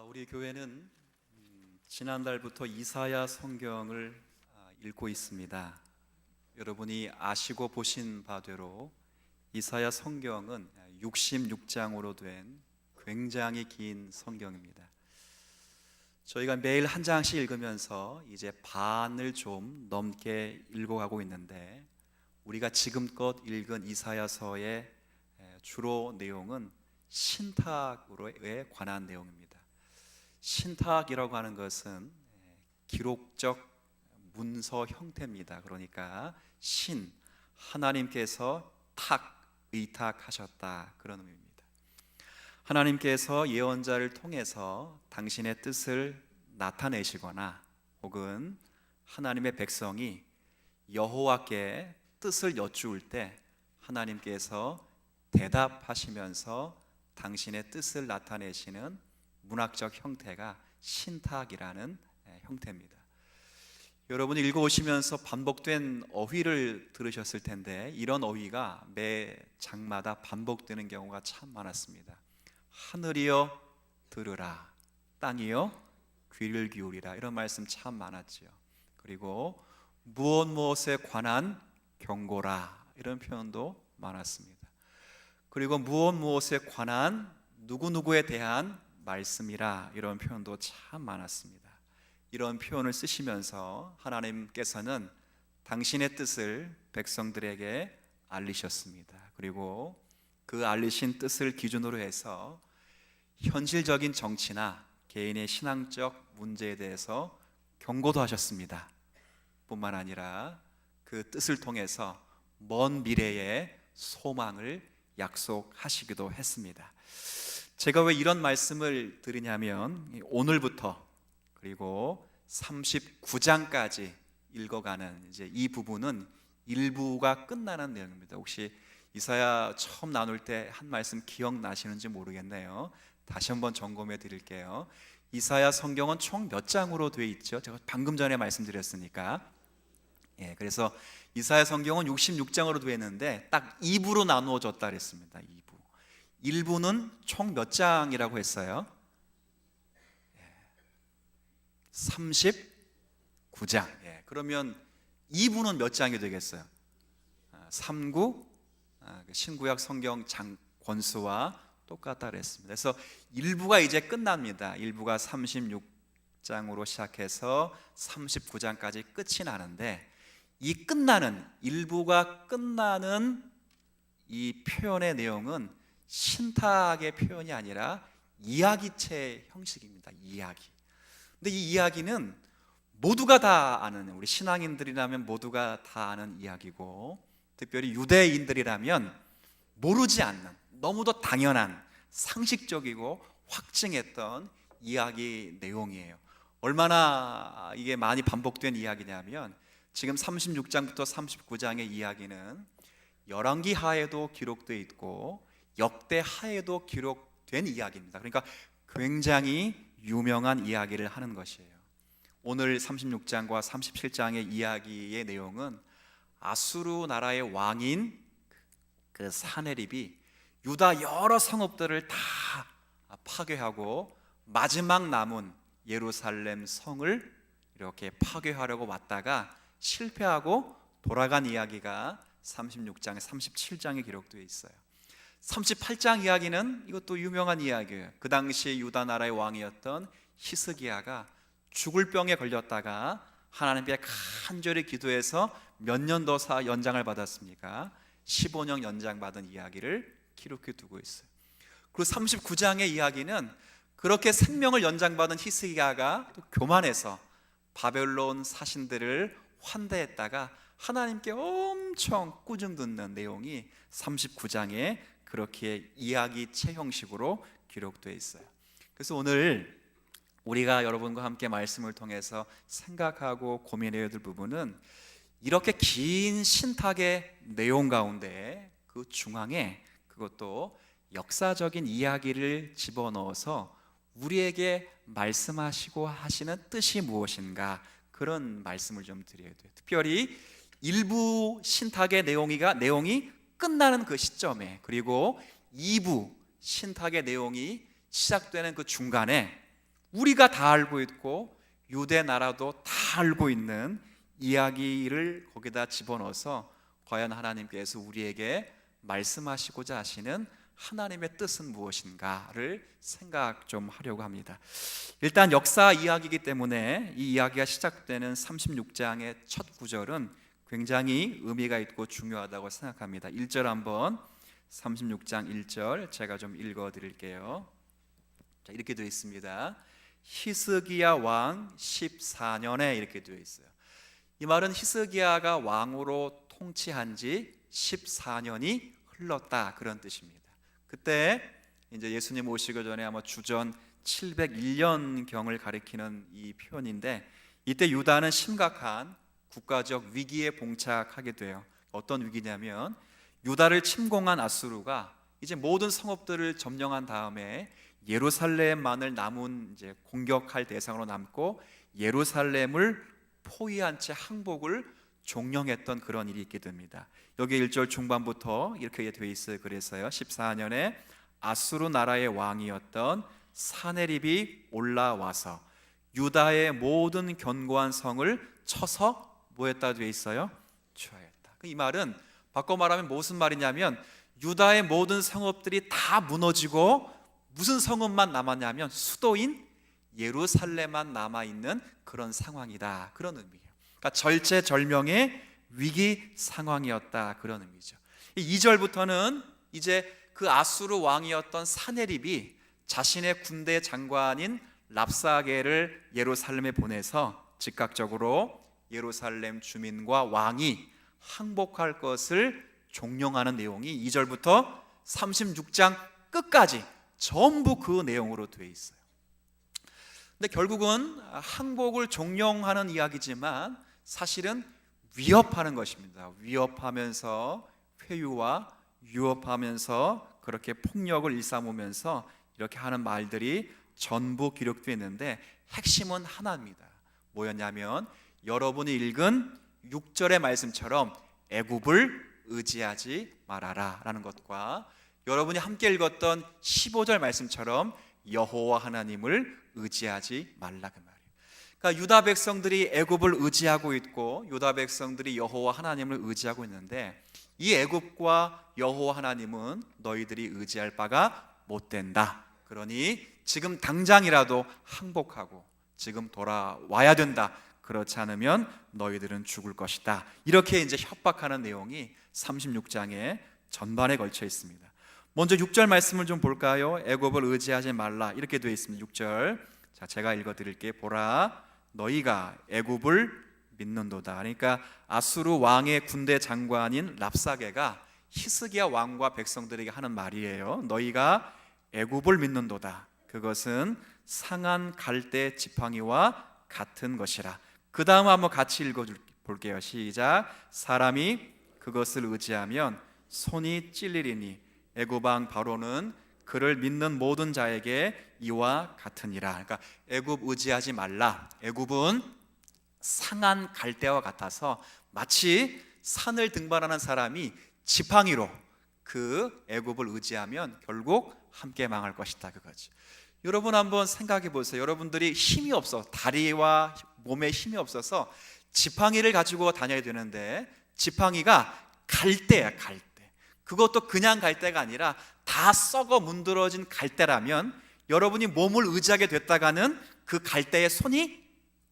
우리 교회는 지난달부터 이사야 성경을 읽고 있습니다. 여러분이 아시고 보신 바대로 이사야 성경은 66장으로 된 굉장히 긴 성경입니다. 저희가 매일 한 장씩 읽으면서 이제 반을 좀 넘게 읽어가고 있는데, 우리가 지금껏 읽은 이사야서의 주로 내용은 신탁에 관한 내용입니다. 신탁이라고 하는 것은 기록적 문서 형태입니다. 그러니까 하나님께서 의탁하셨다, 그런 의미입니다. 하나님께서 예언자를 통해서 당신의 뜻을 나타내시거나, 혹은 하나님의 백성이 여호와께 뜻을 여쭈을 때 하나님께서 대답하시면서 당신의 뜻을 나타내시는 문학적 형태가 신탁이라는 형태입니다. 여러분이 읽어오시면서 반복된 어휘를 들으셨을 텐데, 이런 어휘가 매 장마다 반복되는 경우가 참 많았습니다. 하늘이여 들으라, 땅이여 귀를 기울이라, 이런 말씀 참 많았죠. 그리고 무엇에 관한 경고라, 이런 표현도 많았습니다. 그리고 무엇에 관한 누구누구에 대한 말씀이라, 이런 표현도 참 많았습니다. 이런 표현을 쓰시면서 하나님께서는 당신의 뜻을 백성들에게 알리셨습니다. 그리고 그 알리신 뜻을 기준으로 해서 현실적인 정치나 개인의 신앙적 문제에 대해서 경고도 하셨습니다. 뿐만 아니라 그 뜻을 통해서 먼 미래의 소망을 약속하시기도 했습니다. 제가 왜 이런 말씀을 드리냐면, 오늘부터 그리고 39장까지 읽어가는 이제 이 부분은 일부가 끝나는 내용입니다. 혹시 이사야 처음 나눌 때 한 말씀 기억나시는지 모르겠네요. 다시 한번 점검해 드릴게요. 이사야 성경은 총 몇 장으로 되어 있죠? 제가 방금 전에 말씀드렸으니까. 그래서 이사야 성경은 66장으로 되어 있는데 딱 2부로 나누어졌다 그랬습니다. 2부. 1부는 총 몇 장이라고 했어요? 39장. 그러면 2부는 몇 장이 되겠어요? 39, 신구약 성경 장 권수와 똑같다 그랬습니다. 그래서 1부가 이제 끝납니다. 1부가 36장으로 시작해서 39장까지 끝이 나는데, 이 끝나는 1부가 끝나는 이 표현의 내용은 신탁의 표현이 아니라 이야기체 형식입니다. 이야기. 근데 이 이야기는 모두가 다 아는, 우리 신앙인들이라면 모두가 다 아는 이야기고, 특별히 유대인들이라면 모르지 않는, 너무도 당연한, 상식적이고 확증했던 이야기 내용이에요. 얼마나 이게 많이 반복된 이야기냐면, 지금 36장부터 39장의 이야기는 열왕기 하에도 기록되어 있고 역대 하에도 기록된 이야기입니다. 그러니까 굉장히 유명한 이야기를 하는 것이에요. 오늘 36장과 37장의 이야기의 내용은 아수르 나라의 왕인 그 사네립이 유다 여러 성읍들을 다 파괴하고 마지막 남은 예루살렘 성을 이렇게 파괴하려고 왔다가 실패하고 돌아간 이야기가 36장, 37장에 기록되어 있어요. 38장 이야기는 이것도 유명한 이야기예요. 그 당시 유다 나라의 왕이었던 히스기야가 죽을 병에 걸렸다가 하나님께 간절히 기도해서 몇 년 더 연장을 받았습니까? 15년 연장받은 이야기를 기록해 두고 있어요. 그리고 39장의 이야기는 그렇게 생명을 연장받은 히스기야가 또 교만해서 바벨론 사신들을 환대했다가 하나님께 엄청 꾸중 듣는 내용이 39장에 그렇게 이야기체 형식으로 기록되어 있어요. 그래서 오늘 우리가 여러분과 함께 말씀을 통해서 생각하고 고민해야 될 부분은, 이렇게 긴 신탁의 내용 가운데 그 중앙에 그것도 역사적인 이야기를 집어넣어서 우리에게 말씀하시고 하시는 뜻이 무엇인가, 그런 말씀을 좀 드려야 돼요. 특별히 일부 신탁의 내용이 끝나는 그 시점에, 그리고 2부 신탁의 내용이 시작되는 그 중간에 우리가 다 알고 있고 유대 나라도 다 알고 있는 이야기를 거기다 집어넣어서 과연 하나님께서 우리에게 말씀하시고자 하시는 하나님의 뜻은 무엇인가를 생각 좀 하려고 합니다. 일단 역사 이야기이기 때문에 이 이야기가 시작되는 36장의 첫 구절은 굉장히 의미가 있고 중요하다고 생각합니다. 1절 한번, 36장 1절 제가 좀 읽어 드릴게요. 자, 이렇게 되어 있습니다. 히스기야 왕 14년에 이렇게 되어 있어요. 이 말은 히스기야가 왕으로 통치한 지 14년이 흘렀다, 그런 뜻입니다. 그때 이제 예수님 오시기 전에 아마 주전 701년경을 가리키는 이 표현인데, 이때 유다는 심각한 국가적 위기에 봉착하게 돼요. 어떤 위기냐면 유다를 침공한 아수르가 이제 모든 성읍들을 점령한 다음에 예루살렘만을 남은 이제 공격할 대상으로 남고 예루살렘을 포위한 채 항복을 종령했던 그런 일이 있게 됩니다. 여기 1절 중반부터 이렇게 되어 있어요. 그래서요, 14년에 아수르 나라의 왕이었던 사네립이 올라와서 유다의 모든 견고한 성을 쳐서 뭐 했다 되어 있어요? 취하였다. 이 말은 바꿔 말하면 무슨 말이냐면 유다의 모든 성읍들이 다 무너지고 무슨 성읍만 남았냐면 수도인 예루살렘만 남아있는 그런 상황이다, 그런 의미예요. 그러니까 절체절명의 위기 상황이었다, 그런 의미죠. 2절부터는 이제 그 아수르 왕이었던 사네립이 자신의 군대 장관인 랍사게를 예루살렘에 보내서 즉각적으로 예루살렘 주민과 왕이 항복할 것을 종령하는 내용이 2절부터 36장 끝까지 전부 그 내용으로 되어 있어요. 근데 결국은 항복을 종령하는 이야기지만 사실은 위협하는 것입니다. 위협하면서 회유와 유업하면서 그렇게 폭력을 일삼으면서 이렇게 하는 말들이 전부 기록되어 있는데 핵심은 하나입니다. 뭐였냐면 여러분이 읽은 6절의 말씀처럼 애굽을 의지하지 말아라 라는 것과 여러분이 함께 읽었던 15절 말씀처럼 여호와 하나님을 의지하지 말라, 그 말이에요. 그러니까 유다 백성들이 애굽을 의지하고 있고 유다 백성들이 여호와 하나님을 의지하고 있는데 이 애굽과 여호와 하나님은 너희들이 의지할 바가 못 된다. 그러니 지금 당장이라도 항복하고 지금 돌아와야 된다. 그렇지 않으면 너희들은 죽을 것이다. 이렇게 이제 협박하는 내용이 36장의 전반에 걸쳐 있습니다. 먼저 6절 말씀을 좀 볼까요? 애굽을 의지하지 말라 이렇게 되어 있습니다. 6절. 자, 제가 읽어 드릴게요. 보라, 너희가 애굽을 믿는도다. 그러니까 아수르 왕의 군대 장관인 랍사게가 히스기야 왕과 백성들에게 하는 말이에요. 너희가 애굽을 믿는도다. 그것은 상한 갈대 지팡이와 같은 것이라. 그 다음 한번 같이 읽어 볼게요. 시작. 사람이 그것을 의지하면 손이 찔리리니 애굽 왕 바로는 그를 믿는 모든 자에게 이와 같으니라. 그러니까 애굽 의지하지 말라. 애굽은 상한 갈대와 같아서 마치 산을 등반하는 사람이 지팡이로 그 애굽을 의지하면 결국 함께 망할 것이다, 그거죠. 여러분 한번 생각해 보세요. 여러분들이 힘이 없어, 다리와 몸에 힘이 없어서 지팡이를 가지고 다녀야 되는데 지팡이가 갈대야, 갈대. 그것도 그냥 갈대가 아니라 다 썩어 문드러진 갈대라면 여러분이 몸을 의지하게 됐다가는 그 갈대에 손이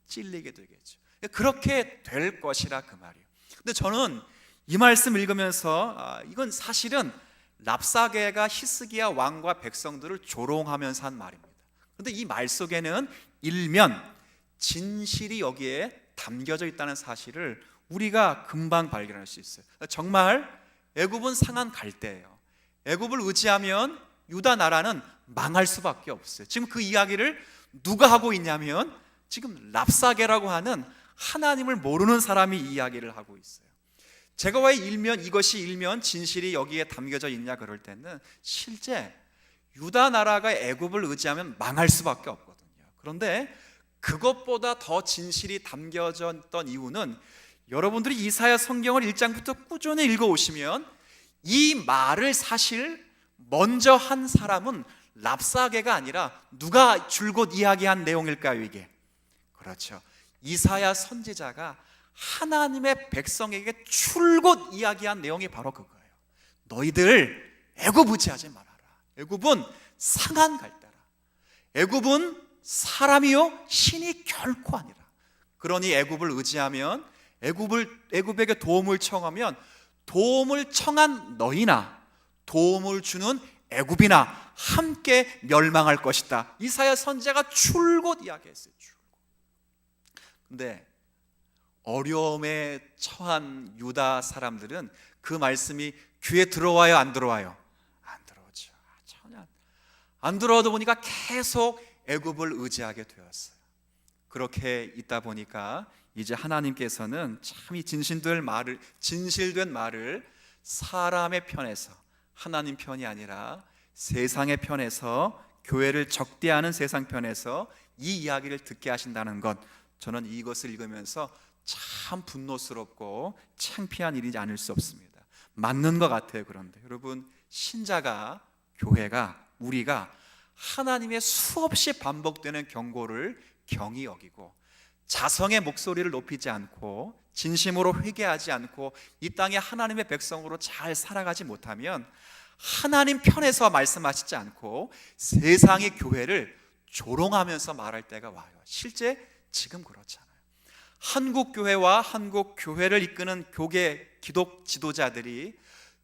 찔리게 되겠죠. 그렇게 될 것이라, 그 말이에요. 근데 저는 이 말씀 읽으면서 이건 사실은 랍사게가 히스기야 왕과 백성들을 조롱하면서 한 말입니다. 그런데 이 말 속에는 일면 진실이 여기에 담겨져 있다는 사실을 우리가 금방 발견할 수 있어요. 정말 애굽은 상한 갈대예요. 애굽을 의지하면 유다 나라는 망할 수밖에 없어요. 지금 그 이야기를 누가 하고 있냐면 지금 랍사게라고 하는 하나님을 모르는 사람이 이 이야기를 하고 있어요. 제가 왜 이것이 일면 진실이 여기에 담겨져 있냐 그럴 때는 실제 유다 나라가 애굽을 의지하면 망할 수밖에 없거든요. 그런데 그것보다 더 진실이 담겨져 있던 이유는 여러분들이 이사야 성경을 1장부터 꾸준히 읽어오시면 이 말을 사실 먼저 한 사람은 랍사게가 아니라 누가 줄곧 이야기한 내용일까요, 이게? 그렇죠. 이사야 선지자가 하나님의 백성에게 줄곧 이야기한 내용이 바로 그거예요. 너희들 애굽 의지하지 말아라. 애굽은 상한 갈대라. 애굽은 사람이요 신이 결코 아니라. 그러니 애굽을 의지하면, 애굽에게 도움을 청하면 도움을 청한 너희나 도움을 주는 애굽이나 함께 멸망할 것이다. 이사야 선지자가 줄곧 이야기했어요. 줄곧. 근데 어려움에 처한 유다 사람들은 그 말씀이 귀에 들어와요, 안 들어와요? 안 들어오죠. 전혀 안 들어오다 보니까 계속 애굽을 의지하게 되었어요. 그렇게 있다 보니까 이제 하나님께서는 참 이 진실된 말을 사람의 편에서, 하나님 편이 아니라 세상의 편에서, 교회를 적대하는 세상 편에서 이 이야기를 듣게 하신다는 것, 저는 이것을 읽으면서 참 분노스럽고 창피한 일이지 않을 수 없습니다. 맞는 것 같아요. 그런데 여러분, 신자가, 교회가, 우리가 하나님의 수없이 반복되는 경고를 경히 여기고 자성의 목소리를 높이지 않고 진심으로 회개하지 않고 이 땅에 하나님의 백성으로 잘 살아가지 못하면 하나님 편에서 말씀하시지 않고 세상의 교회를 조롱하면서 말할 때가 와요. 실제 지금 그렇잖아요. 한국 교회와 한국 교회를 이끄는 교계 기독 지도자들이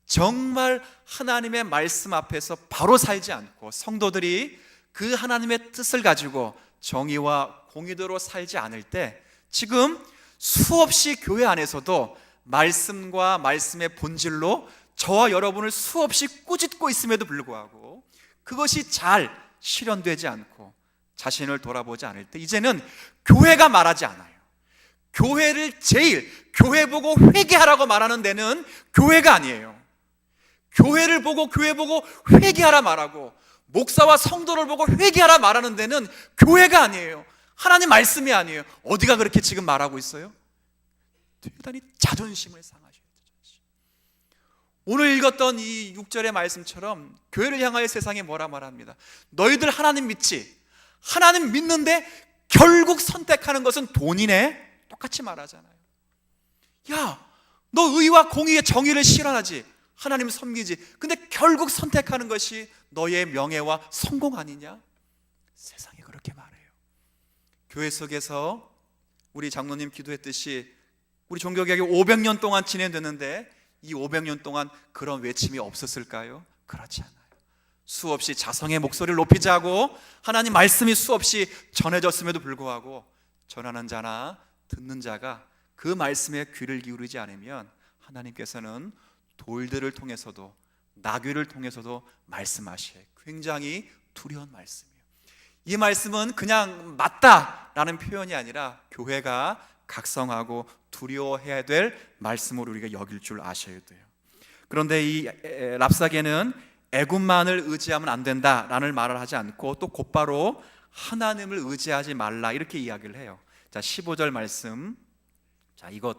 정말 하나님의 말씀 앞에서 바로 살지 않고 성도들이 그 하나님의 뜻을 가지고 정의와 공의대로 살지 않을 때 지금 수없이 교회 안에서도 말씀과 말씀의 본질로 저와 여러분을 수없이 꾸짖고 있음에도 불구하고 그것이 잘 실현되지 않고 자신을 돌아보지 않을 때 이제는 교회가 말하지 않아요. 교회를 교회 보고 회개하라고 말하는 데는 교회가 아니에요. 교회를 보고 교회 보고 회개하라 말하고 목사와 성도를 보고 회개하라 말하는 데는 교회가 아니에요. 하나님 말씀이 아니에요. 어디가 그렇게 지금 말하고 있어요? 대단히 자존심을 상하셔야 돼요. 오늘 읽었던 이 6절의 말씀처럼 교회를 향하여 세상에 뭐라 말합니다. 너희들 하나님 믿지? 하나님 믿는데 결국 선택하는 것은 돈이네? 똑같이 말하잖아요. 야, 너 의와 공의의 정의를 실현하지, 하나님 섬기지, 근데 결국 선택하는 것이 너의 명예와 성공 아니냐? 세상에 그렇게 말해요. 교회 속에서 우리 장로님 기도했듯이 우리 종교개혁이 500년 동안 진행됐는데 이 500년 동안 그런 외침이 없었을까요? 그렇지 않아요. 수없이 자성의 목소리를 높이자고 하나님 말씀이 수없이 전해졌음에도 불구하고 전하는 자나 듣는 자가 그 말씀에 귀를 기울이지 않으면 하나님께서는 돌들을 통해서도 나귀를 통해서도 말씀하셔요. 굉장히 두려운 말씀이에요. 이 말씀은 그냥 맞다라는 표현이 아니라 교회가 각성하고 두려워해야 될 말씀으로 우리가 여길 줄 아셔야 돼요. 그런데 이 랍사게는 애굽만을 의지하면 안 된다라는 말을 하지 않고 또 곧바로 하나님을 의지하지 말라 이렇게 이야기를 해요. 자, 15절 말씀. 자, 이것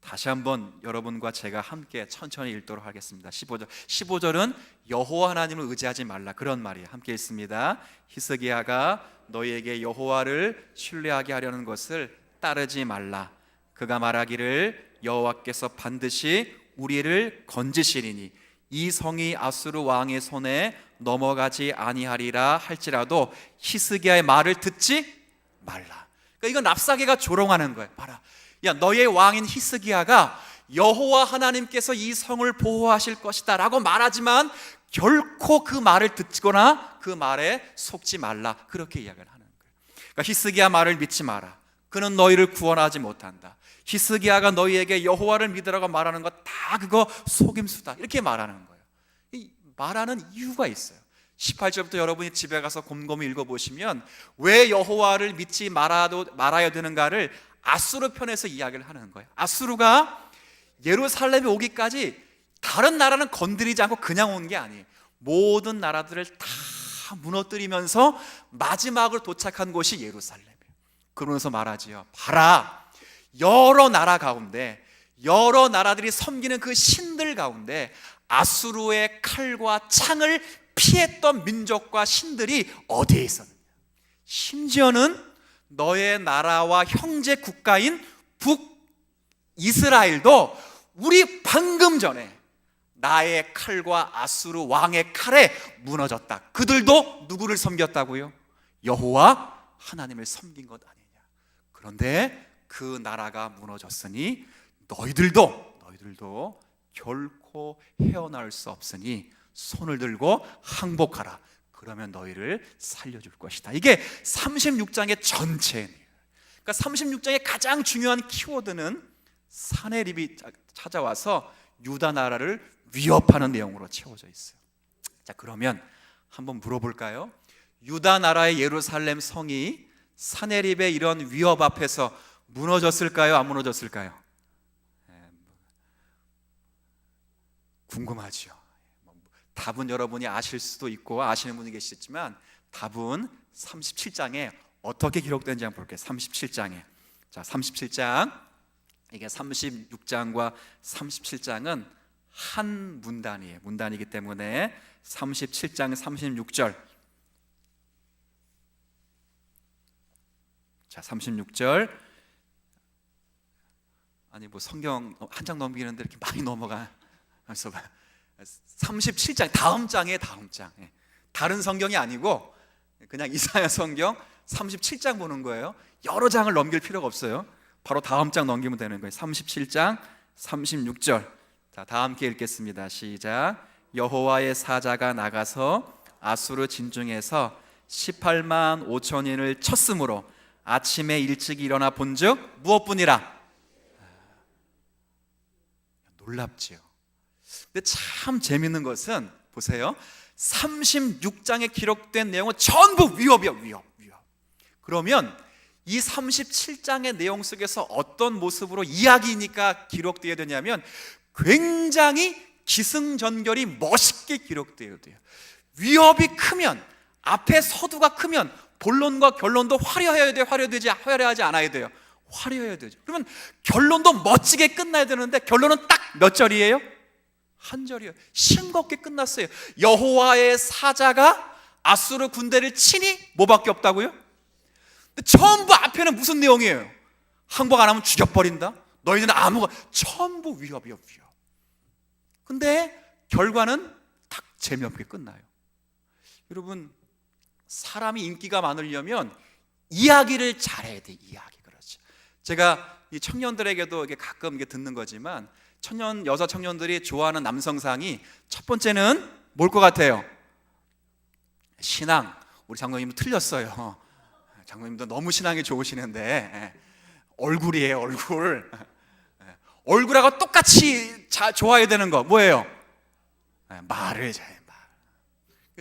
다시 한번 여러분과 제가 함께 천천히 읽도록 하겠습니다. 15절은 여호와 하나님을 의지하지 말라 그런 말이에요. 함께 읽습니다. 히스기야가 너희에게 여호와를 신뢰하게 하려는 것을 따르지 말라. 그가 말하기를 여호와께서 반드시 우리를 건지시리니 이 성이 아수르 왕의 손에 넘어가지 아니하리라 할지라도 히스기야의 말을 듣지 말라. 그러니까 이건 랍사게가 조롱하는 거예요. 봐라, 야, 너의 왕인 히스기야가 여호와 하나님께서 이 성을 보호하실 것이다 라고 말하지만 결코 그 말을 듣거나 그 말에 속지 말라 그렇게 이야기를 하는 거예요. 그러니까 히스기야 말을 믿지 마라. 그는 너희를 구원하지 못한다. 히스기야가 너희에게 여호와를 믿으라고 말하는 거 다 그거 속임수다 이렇게 말하는 거예요. 이 말하는 이유가 있어요. 18절부터 여러분이 집에 가서 곰곰이 읽어보시면 왜 여호와를 믿지 말아야 되는가를 아수르 편에서 이야기를 하는 거예요. 아수르가 예루살렘에 오기까지 다른 나라는 건드리지 않고 그냥 온 게 아니에요. 모든 나라들을 다 무너뜨리면서 마지막으로 도착한 곳이 예루살렘이에요. 그러면서 말하지요. 봐라, 여러 나라 가운데 여러 나라들이 섬기는 그 신들 가운데 아수르의 칼과 창을 피했던 민족과 신들이 어디에 있었느냐? 심지어는 너의 나라와 형제 국가인 북이스라엘도 우리 방금 전에 나의 칼과 아수르 왕의 칼에 무너졌다. 그들도 누구를 섬겼다고요? 여호와 하나님을 섬긴 것 아니냐. 그런데 그 나라가 무너졌으니 너희들도 결코 헤어나올 수 없으니 손을 들고 항복하라. 그러면 너희를 살려줄 것이다. 이게 36장의 전체예요. 그러니까 36장의 가장 중요한 키워드는 사네립이 찾아와서 유다 나라를 위협하는 내용으로 채워져 있어요. 자, 그러면 한번 물어볼까요? 유다 나라의 예루살렘 성이 사네립의 이런 위협 앞에서 무너졌을까요? 안 무너졌을까요? 궁금하죠. 답은 여러분이 아실 수도 있고 아시는 분이 계시겠지만 답은 37장에 어떻게 기록되는지 한번 볼게요. 37장에. 자, 37장. 이게 36장과 37장은 한 문단이에요. 문단이기 때문에 37장 36절. 자, 36절. 아니 뭐 성경 한 장 넘기는데 이렇게 많이 넘어가. 그래서 37장 다음 장에 다음 장. 다른 성경이 아니고 그냥 이사야 성경 37장 보는 거예요. 여러 장을 넘길 필요가 없어요. 바로 다음 장 넘기면 되는 거예요. 37장 36절. 자, 다 함께 읽겠습니다. 시작. 여호와의 사자가 나가서 아수르 진중에서 18만 5천인을 쳤으므로 아침에 일찍 일어나 본즉 무엇뿐이라. 놀랍지요. 근데 참 재밌는 것은 보세요. 36장에 기록된 내용은 전부 위협이야. 위협. 그러면 이 37장의 내용 속에서 어떤 모습으로 이야기니까 기록되어야 되냐면 굉장히 기승전결이 멋있게 기록되어야 돼요. 위협이 크면, 앞에 서두가 크면 본론과 결론도 화려해야 돼요? 화려하지 않아야 돼요? 화려해야 되죠. 그러면 결론도 멋지게 끝나야 되는데 결론은 딱 몇 절이에요? 한 절이에요. 싱겁게 끝났어요. 여호와의 사자가 아수르 군대를 치니 뭐밖에 없다고요? 근데 전부 앞에는 무슨 내용이에요? 항복 안 하면 죽여버린다. 너희는 전부 위협이요, 위협. 근데 결과는 딱 재미없게 끝나요. 여러분, 사람이 인기가 많으려면 이야기를 잘해야 돼. 이야기. 그렇지. 제가 이 청년들에게도 이게 가끔 이게 듣는 거지만 여자 청년들이 좋아하는 남성상이 첫 번째는 뭘 것 같아요? 신앙. 우리 장로님은 틀렸어요. 장로님도 너무 신앙이 좋으시는데 얼굴이에요. 얼굴하고 똑같이 좋아해야 되는 거 뭐예요? 말을 잘해.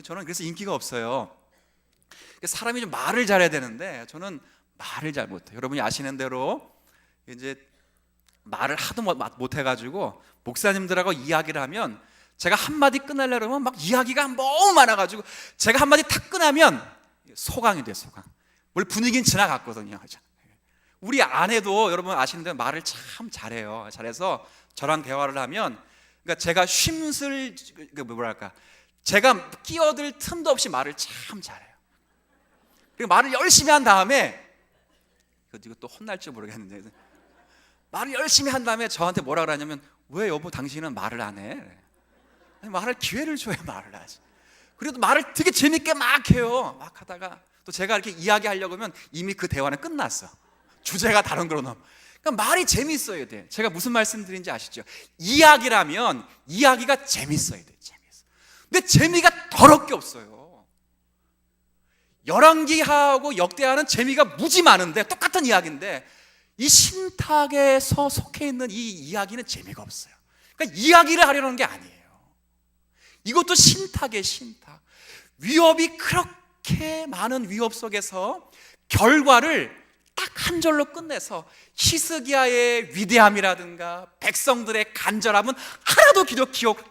저는 그래서 인기가 없어요. 사람이 좀 말을 잘해야 되는데 저는 말을 잘 못해요. 여러분이 아시는 대로 이제 말을 하도 못해가지고 목사님들하고 이야기를 하면 제가 한마디 끝내려고 하면 막 이야기가 너무 많아가지고 제가 한마디 탁 끝나면 소강이 돼요. 소강. 원래 분위기는 지나갔거든요. 우리 아내도 여러분 아시는데 말을 참 잘해요. 잘해서 저랑 대화를 하면 그러니까 제가 제가 끼어들 틈도 없이 말을 참 잘해요. 그리고 말을 열심히 한 다음에 이거 또 혼날지 모르겠는데 말을 열심히 한 다음에 저한테 뭐라 그러냐면 왜 여보 당신은 말을 안 해? 말할 기회를 줘야 말을 하지. 그래도 말을 되게 재밌게 막 해요. 막 하다가 또 제가 이렇게 이야기하려고 하면 이미 그 대화는 끝났어. 주제가 다른 걸로 넘어. 그러니까 말이 재밌어야 돼. 제가 무슨 말씀드린지 아시죠? 이야기라면 이야기가 재밌어야 돼. 근데 재미가 더럽게 없어요. 열왕기하고 역대하는 재미가 무지 많은데 똑같은 이야기인데 이 신탁에서 속해 있는 이 이야기는 재미가 없어요. 그러니까 이야기를 하려는 게 아니에요. 이것도 신탁이에요. 신탁. 위협이 그렇게 많은 위협 속에서 결과를 딱 한 절로 끝내서 히스기야의 위대함이라든가 백성들의 간절함은 하나도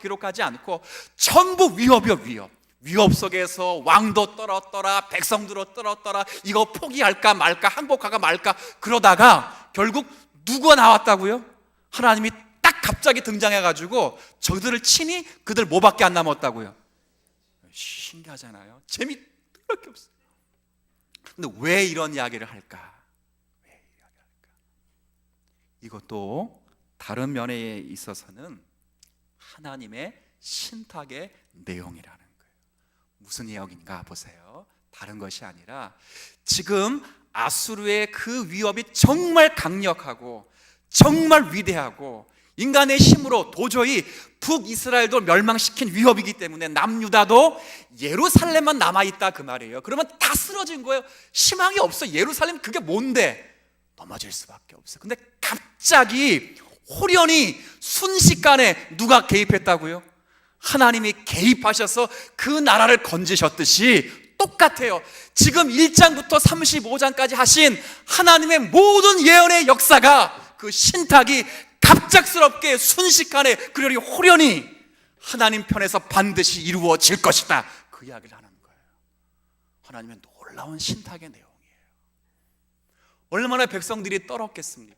기록하지 않고 전부 위협이요. 위협 속에서 왕도 떨었더라, 백성들도 떨었더라, 이거 포기할까 말까, 항복할까 말까 그러다가 결국 누가 나왔다고요? 하나님이 딱 갑자기 등장해가지고 저들을 치니 그들 뭐밖에 안 남았다고요? 신기하잖아요. 재미밖에 없어요. 근데 왜 이런 이야기를 할까? 이것도 다른 면에 있어서는 하나님의 신탁의 내용이라는 거예요. 무슨 내용인가 보세요. 다른 것이 아니라 지금 아수르의 그 위협이 정말 강력하고 정말 위대하고 인간의 힘으로 도저히 북이스라엘도 멸망시킨 위협이기 때문에 남유다도 예루살렘만 남아있다 그 말이에요. 그러면 다 쓰러진 거예요. 희망이 없어. 예루살렘 그게 뭔데? 넘어질 수밖에 없어요. 근데 갑자기 호련히 순식간에 누가 개입했다고요? 하나님이 개입하셔서 그 나라를 건지셨듯이 똑같아요. 지금 1장부터 35장까지 하신 하나님의 모든 예언의 역사가, 그 신탁이 갑작스럽게 순식간에 그러니 호련히 하나님 편에서 반드시 이루어질 것이다, 그 이야기를 하는 거예요. 하나님의 놀라운 신탁의 내용이에요. 얼마나 백성들이 떨었겠습니까?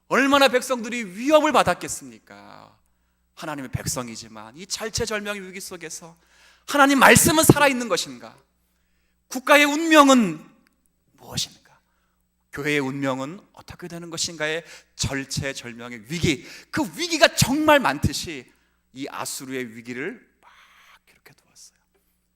얼마나 백성들이 위협을 받았겠습니까? 하나님의 백성이지만 이 잘체절명의 위기 속에서 하나님 말씀은 살아있는 것인가? 국가의 운명은 무엇인가? 교회의 운명은 어떻게 되는 것인가의 절체절명의 위기, 그 위기가 정말 많듯이 이 아수르의 위기를 막 이렇게 두었어요.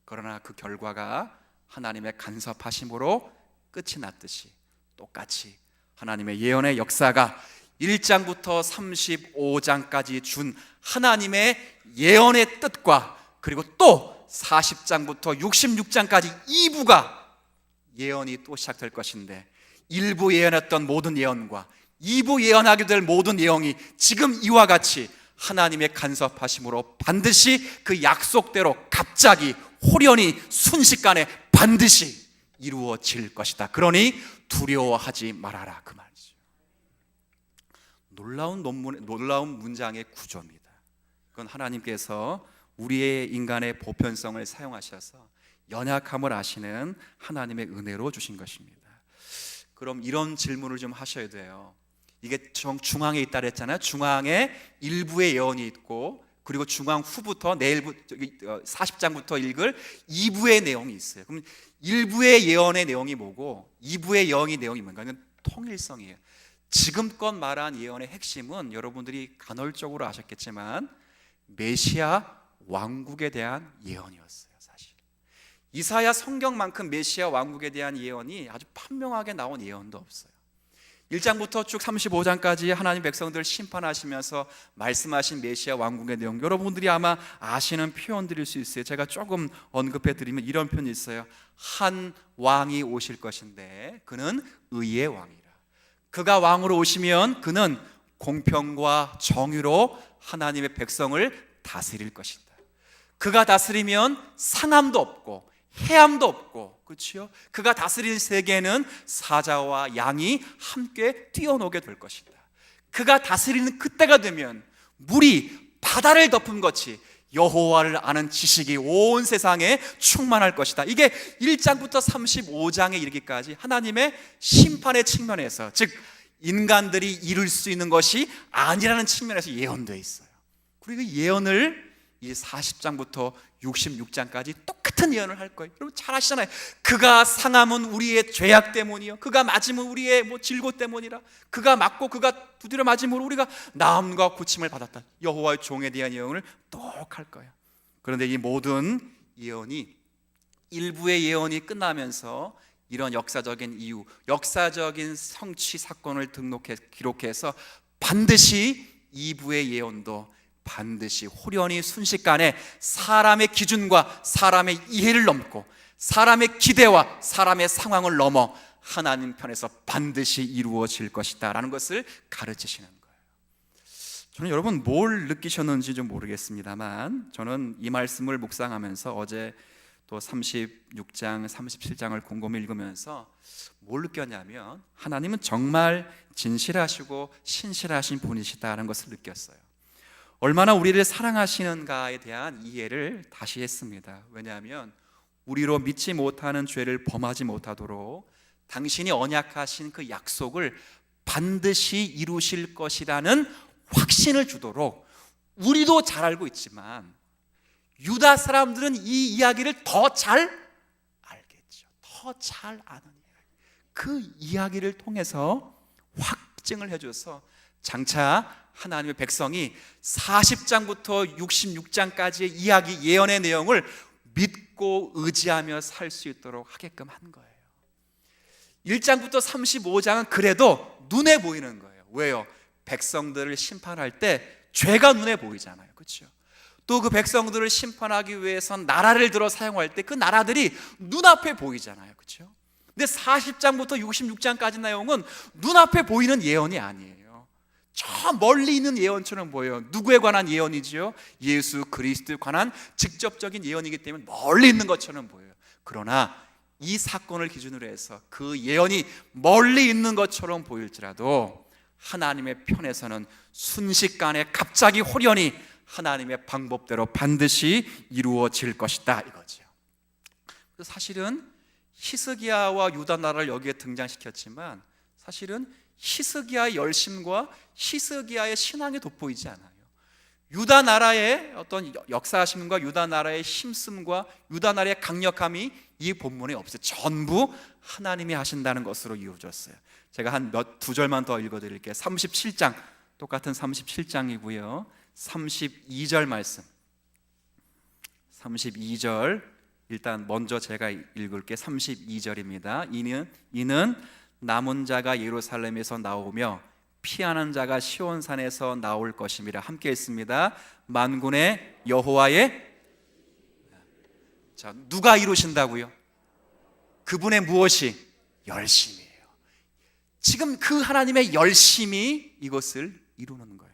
그러나 그 결과가 하나님의 간섭하심으로 끝이 났듯이 똑같이 하나님의 예언의 역사가 1장부터 35장까지 준 하나님의 예언의 뜻과, 그리고 또 40장부터 66장까지 2부가 예언이 또 시작될 것인데, 1부 예언했던 모든 예언과 2부 예언하게 될 모든 예언이 지금 이와 같이 하나님의 간섭하심으로 반드시 그 약속대로 갑자기 호련히 순식간에 반드시 이루어질 것이다. 그러니 두려워하지 말아라, 그 말이죠. 놀라운 문장의 구조입니다. 그건 하나님께서 우리의 인간의 보편성을 사용하셔서 연약함을 아시는 하나님의 은혜로 주신 것입니다. 그럼 이런 질문을 좀 하셔야 돼요. 이게 중앙에 있다 그랬잖아요. 중앙에 일부의 예언이 있고, 그리고 중앙 후부터 내일부 40장부터 읽을 2부의 내용이 있어요. 그럼 1부의 예언의 내용이 뭐고 2부의 예언의 내용이 뭔가? 이건 통일성이에요. 지금껏 말한 예언의 핵심은 여러분들이 간헐적으로 아셨겠지만 메시아 왕국에 대한 예언이었어요. 사실 이사야 성경만큼 메시아 왕국에 대한 예언이 아주 판명하게 나온 예언도 없어요. 1장부터 쭉 35장까지 하나님 백성들 심판하시면서 말씀하신 메시아 왕국의 내용, 여러분들이 아마 아시는 표현들일 수 있어요. 제가 조금 언급해 드리면 이런 표현이 있어요. 한 왕이 오실 것인데 그는 의의 왕이라. 그가 왕으로 오시면 그는 공평과 정의로 하나님의 백성을 다스릴 것이다. 그가 다스리면 상함도 없고 해함도 없고, 그렇죠? 그가 다스릴 세계에는 사자와 양이 함께 뛰어노게 될 것이다. 그가 다스리는 그때가 되면 물이 바다를 덮은 것이 여호와를 아는 지식이 온 세상에 충만할 것이다. 이게 1장부터 35장에 이르기까지 하나님의 심판의 측면에서, 즉 인간들이 이룰 수 있는 것이 아니라는 측면에서 예언되어 있어요. 그리고 예언을 이 40장부터 66장까지 똑같은 예언을 할 거예요. 여러분 잘 아시잖아요. 그가 상함은 우리의 죄악 때문이요, 그가 맞으면 우리의 질고 때문이라. 그가 맞고 그가 두드려 맞음으로 우리가 나음과 고침을 받았다. 여호와의 종에 대한 예언을 똑 할 거예요. 그런데 이 모든 예언이, 일부의 예언이 끝나면서 이런 역사적인 이유, 역사적인 성취 사건을 기록해서 반드시 2부의 예언도 반드시 호련히 순식간에 사람의 기준과 사람의 이해를 넘고 사람의 기대와 사람의 상황을 넘어 하나님 편에서 반드시 이루어질 것이다 라는 것을 가르치시는 거예요. 저는 여러분 뭘 느끼셨는지 좀 모르겠습니다만, 저는 이 말씀을 묵상하면서 어제 또 36장, 37장을 곰곰이 읽으면서 뭘 느꼈냐면, 하나님은 정말 진실하시고 신실하신 분이시다는 것을 느꼈어요. 얼마나 우리를 사랑하시는가에 대한 이해를 다시 했습니다. 왜냐하면 우리로 믿지 못하는 죄를 범하지 못하도록 당신이 언약하신 그 약속을 반드시 이루실 것이라는 확신을 주도록, 우리도 잘 알고 있지만 유다 사람들은 이 이야기를 더 잘 알겠죠. 더 잘 아는 이야기. 그 이야기를 통해서 확증을 해줘서 장차 하나님의 백성이 40장부터 66장까지의 이야기, 예언의 내용을 믿고 의지하며 살 수 있도록 하게끔 한 거예요. 1장부터 35장은 그래도 눈에 보이는 거예요. 왜요? 백성들을 심판할 때 죄가 눈에 보이잖아요. 그렇죠? 또 그 백성들을 심판하기 위해서 나라를 들어 사용할 때 그 나라들이 눈앞에 보이잖아요. 그렇죠? 근데 40장부터 66장까지 내용은 눈앞에 보이는 예언이 아니에요. 저 멀리 있는 예언처럼 보여요. 누구에 관한 예언이지요? 예수 그리스도에 관한 직접적인 예언이기 때문에 멀리 있는 것처럼 보여요. 그러나 이 사건을 기준으로 해서 그 예언이 멀리 있는 것처럼 보일지라도 하나님의 편에서는 순식간에 갑자기 호련히 하나님의 방법대로 반드시 이루어질 것이다 이거죠. 사실은 히스기야와 유다 나라를 여기에 등장시켰지만 사실은 히스기야의 열심과 히스기야의 신앙이 돋보이지 않아요. 유다 나라의 어떤 역사심과 유다 나라의 힘씀과 유다 나라의 강력함이 이 본문에 없어요. 전부 하나님이 하신다는 것으로 이루어졌어요. 제가 두 절만 더 읽어드릴게요. 37장, 똑같은 37장이고요 32절 말씀, 32절 일단 먼저 제가 읽을게. 32절입니다. 이는 남은 자가 예루살렘에서 나오며 피하는 자가 시온산에서 나올 것임이라. 함께 읽습니다. 만군의 여호와의, 자, 누가 이루신다고요? 그분의 무엇이? 열심이에요. 지금 그 하나님의 열심이 이것을 이루는 거예요.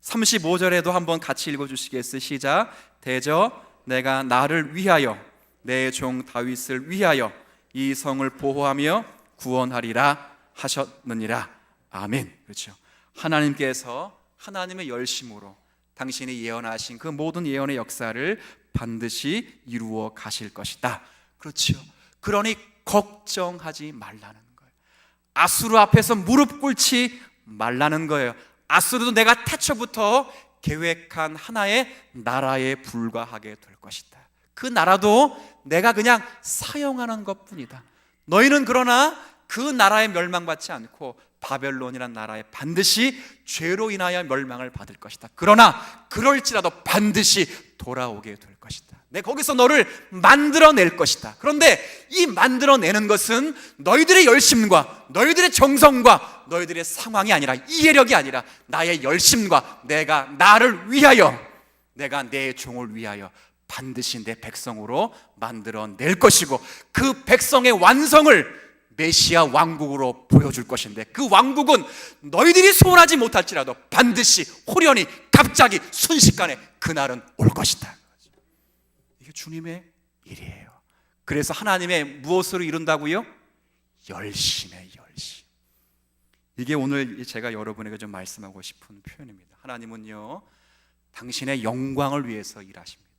35절에도 한번 같이 읽어주시겠어요? 시작. 대저 내가 나를 위하여 내 종 다윗을 위하여 이 성을 보호하며 구원하리라 하셨느니라. 아멘. 그렇죠. 하나님께서 하나님의 열심으로 당신이 예언하신 그 모든 예언의 역사를 반드시 이루어 가실 것이다. 그렇죠. 그러니 걱정하지 말라는 거예요. 아수르 앞에서 무릎 꿇지 말라는 거예요. 아수르도 내가 태초부터 계획한 하나의 나라에 불과하게 될 것이다. 그 나라도 내가 그냥 사용하는 것뿐이다. 너희는 그러나 그 나라에 멸망받지 않고 바벨론이라는 나라에 반드시 죄로 인하여 멸망을 받을 것이다. 그러나 그럴지라도 반드시 돌아오게 될 것이다. 내가 거기서 너를 만들어낼 것이다. 그런데 이 만들어내는 것은 너희들의 열심과 너희들의 정성과 너희들의 상황이 아니라, 이해력이 아니라 나의 열심과 내가 나를 위하여, 내가 내 종을 위하여 반드시 내 백성으로 만들어낼 것이고, 그 백성의 완성을 메시아 왕국으로 보여줄 것인데, 그 왕국은 너희들이 소원하지 못할지라도 반드시 호련히 갑자기 순식간에 그날은 올 것이다. 이게 주님의 일이에요. 그래서 하나님의 무엇으로 이룬다고요? 열심의 열심. 이게 오늘 제가 여러분에게 좀 말씀하고 싶은 표현입니다. 하나님은요, 당신의 영광을 위해서 일하십니다.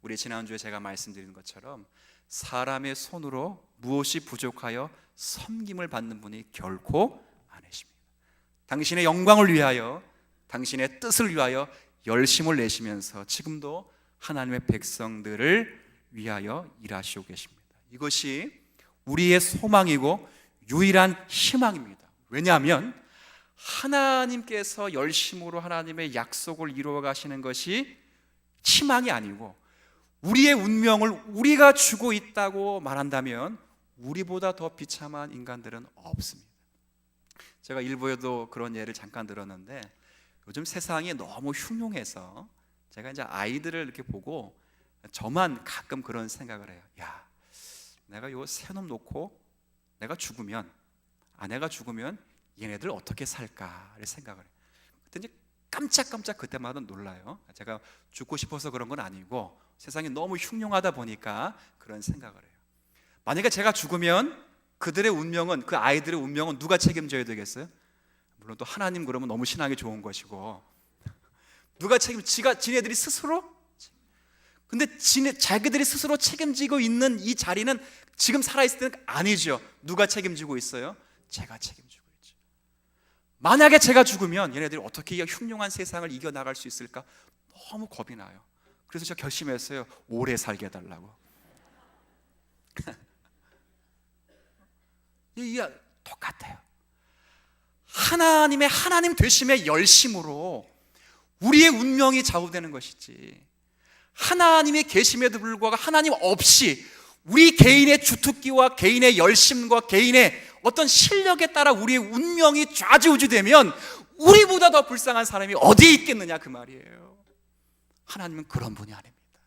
우리 지난주에 제가 말씀드린 것처럼 사람의 손으로 무엇이 부족하여 섬김을 받는 분이 결코 아니십니다. 당신의 영광을 위하여, 당신의 뜻을 위하여 열심을 내시면서 지금도 하나님의 백성들을 위하여 일하시고 계십니다. 이것이 우리의 소망이고 유일한 희망입니다. 왜냐하면 하나님께서 열심으로 하나님의 약속을 이루어 가시는 것이 희망이 아니고, 우리의 운명을 우리가 주고 있다고 말한다면 우리보다 더 비참한 인간들은 없습니다. 제가 일부에도 그런 예를 잠깐 들었는데, 요즘 세상이 너무 흉흉해서 제가 이제 아이들을 이렇게 보고 저만 가끔 그런 생각을 해요. 야, 내가 요 새놈 놓고 내가 죽으면, 아내가 죽으면 얘네들 어떻게 살까를 생각을 해요. 그때 이제 깜짝깜짝 그때마다 놀라요. 제가 죽고 싶어서 그런 건 아니고 세상이 너무 흉흉하다 보니까 그런 생각을 해요. 만약에 제가 죽으면 그들의 운명은, 그 아이들의 운명은 누가 책임져야 되겠어요? 물론 또 하나님 그러면 너무 신앙이 좋은 것이고, 누가 지네들이 스스로? 근데 자기들이 스스로 책임지고 있는 이 자리는 지금 살아있을 때는 아니죠. 누가 책임지고 있어요? 제가 책임지고 있죠. 만약에 제가 죽으면 얘네들이 어떻게 이 흉흉한 세상을 이겨나갈 수 있을까? 너무 겁이 나요. 그래서 제가 결심했어요. 오래 살게 해달라고. 이게 똑같아요. 하나님 되심의 열심으로 우리의 운명이 좌우되는 것이지, 하나님의 계심에도 불구하고 하나님 없이 우리 개인의 주특기와 개인의 열심과 개인의 어떤 실력에 따라 우리의 운명이 좌지우지되면 우리보다 더 불쌍한 사람이 어디에 있겠느냐 그 말이에요. 하나님은 그런 분이 아닙니다.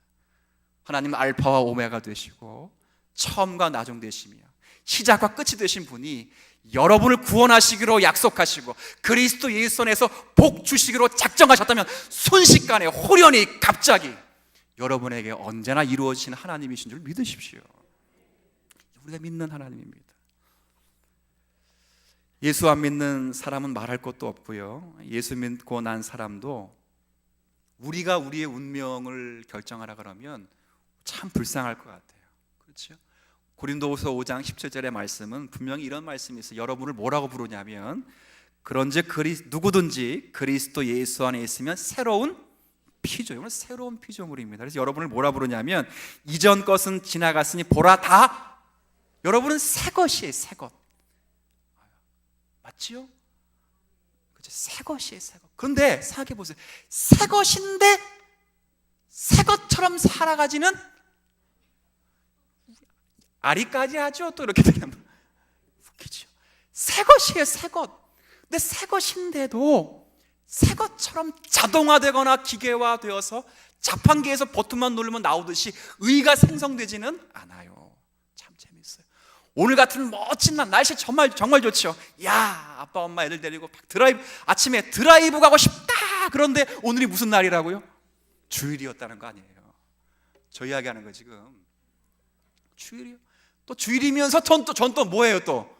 하나님은 알파와 오메가 되시고 처음과 나중 되시며 시작과 끝이 되신 분이 여러분을 구원하시기로 약속하시고 그리스도 예수 안에서 복 주시기로 작정하셨다면 순식간에 호련히 갑자기 여러분에게 언제나 이루어지신 하나님이신 줄 믿으십시오. 우리가 믿는 하나님입니다. 예수 안 믿는 사람은 말할 것도 없고요, 예수 믿고 난 사람도 우리가 우리의 운명을 결정하라 그러면 참 불쌍할 것 같아요. 그렇죠? 고린도후서 5장 17절의 말씀은 분명히 이런 말씀이 있어요. 여러분을 뭐라고 부르냐면 그런즉 누구든지 그리스도 예수 안에 있으면 새로운 피조물, 새로운 피조물입니다. 그래서 여러분을 뭐라 부르냐면 이전 것은 지나갔으니 보라 다 여러분은 새 것이에요. 새 것. 맞지요? 그렇죠? 새 것이에요. 새 것. 그런데 생각해 보세요. 새 것인데 새 것처럼 살아가지는 아리까지 하죠. 또 이렇게 되면 웃기죠. 새 것이에요. 새 것. 근데 새 것인데도 새 것처럼 자동화되거나 기계화되어서 자판기에서 버튼만 누르면 나오듯이 의가 생성되지는 않아요. 참 재밌어요. 오늘 같은 멋진 날, 날씨 정말 좋죠. 야, 아빠 엄마 애들 데리고 아침에 드라이브 가고 싶다. 그런데 오늘이 무슨 날이라고요? 주일이었다는 거 아니에요. 저 이야기하는 거 지금. 주일이요. 또 주일이면서 전 또 뭐예요 또?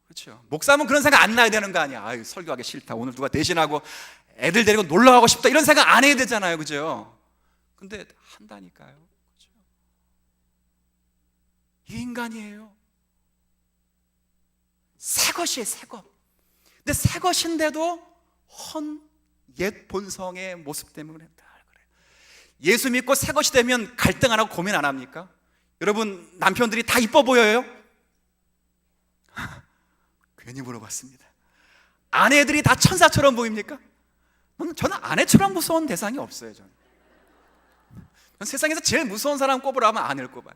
그렇죠. 목사면 그런 생각 안 나야 되는 거 아니야. 아유, 설교하기 싫다. 오늘 누가 대신하고 애들 데리고 놀러 가고 싶다. 이런 생각 안 해야 되잖아요. 그죠? 근데 한다니까요. 그렇죠? 이 인간이에요. 새 것이에요, 새 것. 근데 새 것인데도 옛 본성의 모습 때문에 그래요. 예수 믿고 새 것이 되면 갈등 안 하고 고민 안 합니까? 여러분 남편들이 다 이뻐 보여요? 괜히 물어봤습니다. 아내들이 다 천사처럼 보입니까? 저는 아내처럼 무서운 대상이 없어요. 저는 세상에서 제일 무서운 사람 꼽으라면 아내를 꼽아요.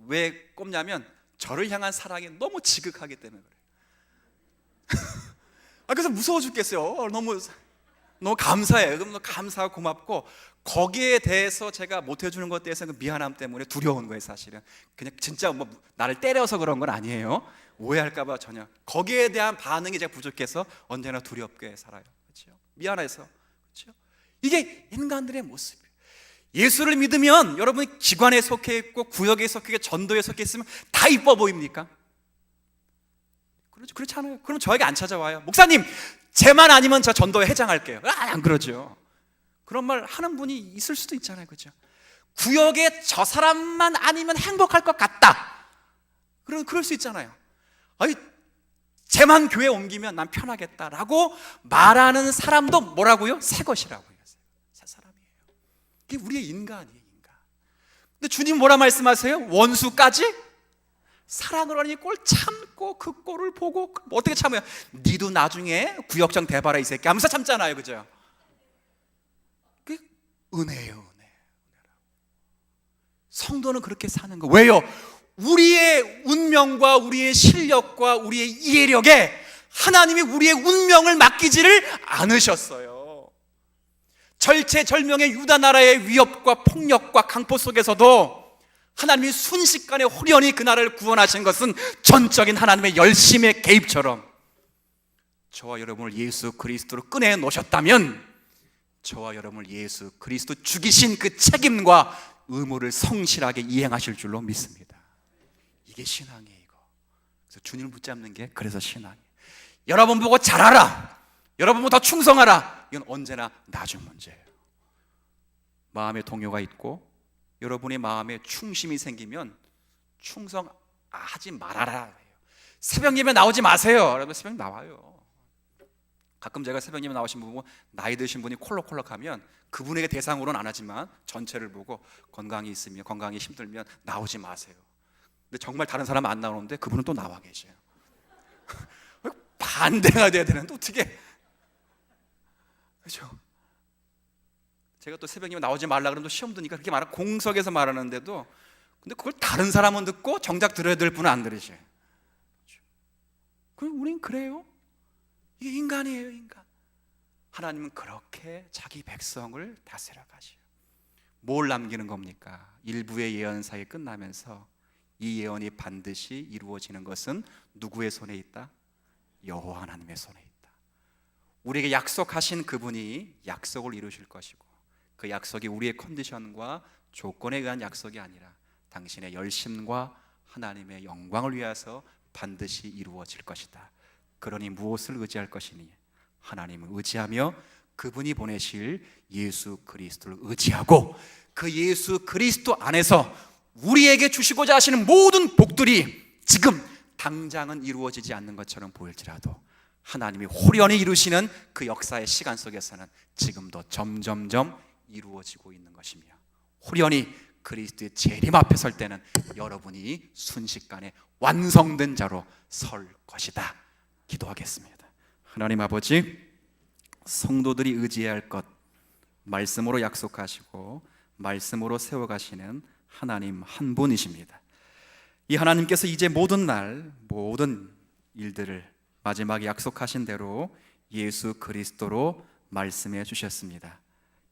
왜 꼽냐면 저를 향한 사랑이 너무 지극하기 때문에 그래요. 그래서 무서워 죽겠어요. 너무 감사해요. 너무 감사하고 고맙고 거기에 대해서 제가 못해주는 것에 대해서 그 미안함 때문에 두려운 거예요. 사실은 그냥 진짜 뭐 나를 때려서 그런 건 아니에요. 오해할까 봐 전혀. 거기에 대한 반응이 제가 부족해서 언제나 두렵게 살아요. 그렇죠? 미안해서. 그렇죠? 이게 인간들의 모습이에요. 예수를 믿으면 여러분이 기관에 속해 있고 구역에 속해 있고 전도에 속해 있으면 다 이뻐 보입니까? 그렇지 않아요. 그럼 저에게 안 찾아와요. 목사님 쟤만 아니면 저 전도에 해장할게요. 안 그러죠. 그런 말 하는 분이 있을 수도 있잖아요. 그렇죠? 구역에 저 사람만 아니면 행복할 것 같다. 그럴 수 있잖아요. 쟤만 교회 옮기면 난 편하겠다라고 말하는 사람도 뭐라고요? 새 것이라고요. 새 사람이에요. 이게 우리의 인간이에요. 인간. 근데 주님 뭐라 말씀하세요? 원수까지 사랑을 하니 꼴 참고 그 꼴을 보고 어떻게 참아요? 니도 나중에 구역장 대봐라 이 새끼 하면서 참잖아요. 그죠? 그게 은혜예요. 은혜. 성도는 그렇게 사는 거. 왜요? 우리의 운명과 우리의 실력과 우리의 이해력에 하나님이 우리의 운명을 맡기지를 않으셨어요. 절체절명의 유다 나라의 위협과 폭력과 강포 속에서도 하나님이 순식간에 호련히 그 나라를 구원하신 것은 전적인 하나님의 열심의 개입처럼 저와 여러분을 예수 그리스도로 꺼내 놓으셨다면 저와 여러분을 예수 그리스도 죽이신 그 책임과 의무를 성실하게 이행하실 줄로 믿습니다. 이게 신앙이에요. 이거. 그래서 주님을 붙잡는 게 그래서 신앙이에요. 여러분 보고 잘하라, 여러분 보고 더 충성하라, 이건 언제나 나중 문제예요. 마음의 동요가 있고 여러분의 마음에 충심이 생기면 충성하지 말아라. 새벽 예배 나오지 마세요. 여러분 새벽 나와요. 가끔 제가 새벽 예배 나오신 분 보고 나이 드신 분이 콜록콜록하면 그분에게 대상으로는 안 하지만 전체를 보고 건강이 있으면, 건강이 힘들면 나오지 마세요. 근데 정말 다른 사람 안 나오는데 그분은 또 나와 계셔요. 반대가 돼야 되는데 어떻게, 그렇죠? 제가 또 새벽 예배 나오지 말라 그러면 또 시험 드니까 그렇게 말하, 공석에서 말하는데도, 근데 그걸 다른 사람은 듣고 정작 들어야 될 분은 안 들으셔요. 그럼 우린 그래요? 이게 인간이에요, 인간. 하나님은 그렇게 자기 백성을 다스려 가시요. 뭘 남기는 겁니까? 일부의 예언사에 끝나면서 이 예언이 반드시 이루어지는 것은 누구의 손에 있다? 여호와 하나님의 손에 있다. 우리에게 약속하신 그분이 약속을 이루실 것이고, 그 약속이 우리의 컨디션과 조건에 의한 약속이 아니라 당신의 열심과 하나님의 영광을 위해서 반드시 이루어질 것이다. 그러니 무엇을 의지할 것이니? 하나님을 의지하며 그분이 보내실 예수 그리스도를 의지하고, 그 예수 그리스도 안에서 우리에게 주시고자 하시는 모든 복들이 지금 당장은 이루어지지 않는 것처럼 보일지라도 하나님이 호련히 이루시는 그 역사의 시간 속에서는 지금도 점점점 이루어지고 있는 것이며, 호련히 그리스도의 재림 앞에 설 때는 여러분이 순식간에 완성된 자로 설 것이다. 기도하겠습니다. 하나님 아버지, 성도들이 의지해야 할 것 말씀으로 약속하시고 말씀으로 세워가시는 하나님 한 분이십니다. 이 하나님께서 이제 모든 날 모든 일들을 마지막에 약속하신 대로 예수 그리스도로 말씀해 주셨습니다.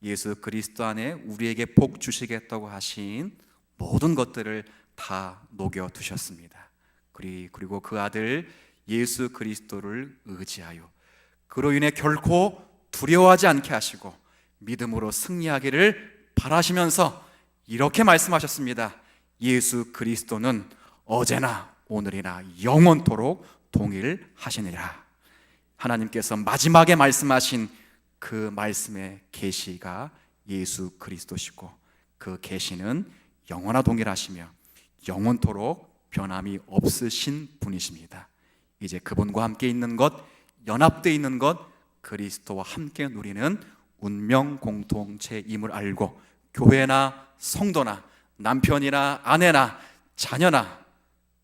예수 그리스도 안에 우리에게 복 주시겠다고 하신 모든 것들을 다 녹여 두셨습니다. 그리고 그 아들 예수 그리스도를 의지하여 그로 인해 결코 두려워하지 않게 하시고 믿음으로 승리하기를 바라시면서 이렇게 말씀하셨습니다. 예수 그리스도는 어제나 오늘이나 영원토록 동일하시니라. 하나님께서 마지막에 말씀하신 그 말씀의 계시가 예수 그리스도시고, 그 계시는 영원하 동일하시며 영원토록 변함이 없으신 분이십니다. 이제 그분과 함께 있는 것, 연합되어 있는 것, 그리스도와 함께 누리는 운명 공동체임을 알고 교회나 성도나 남편이나 아내나 자녀나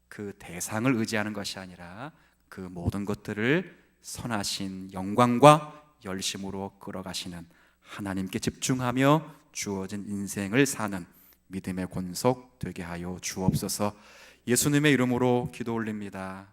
그 대상을 의지하는 것이 아니라 그 모든 것들을 선하신 영광과 열심으로 끌어가시는 하나님께 집중하며 주어진 인생을 사는 믿음의 권속 되게 하여 주옵소서. 예수님의 이름으로 기도 올립니다.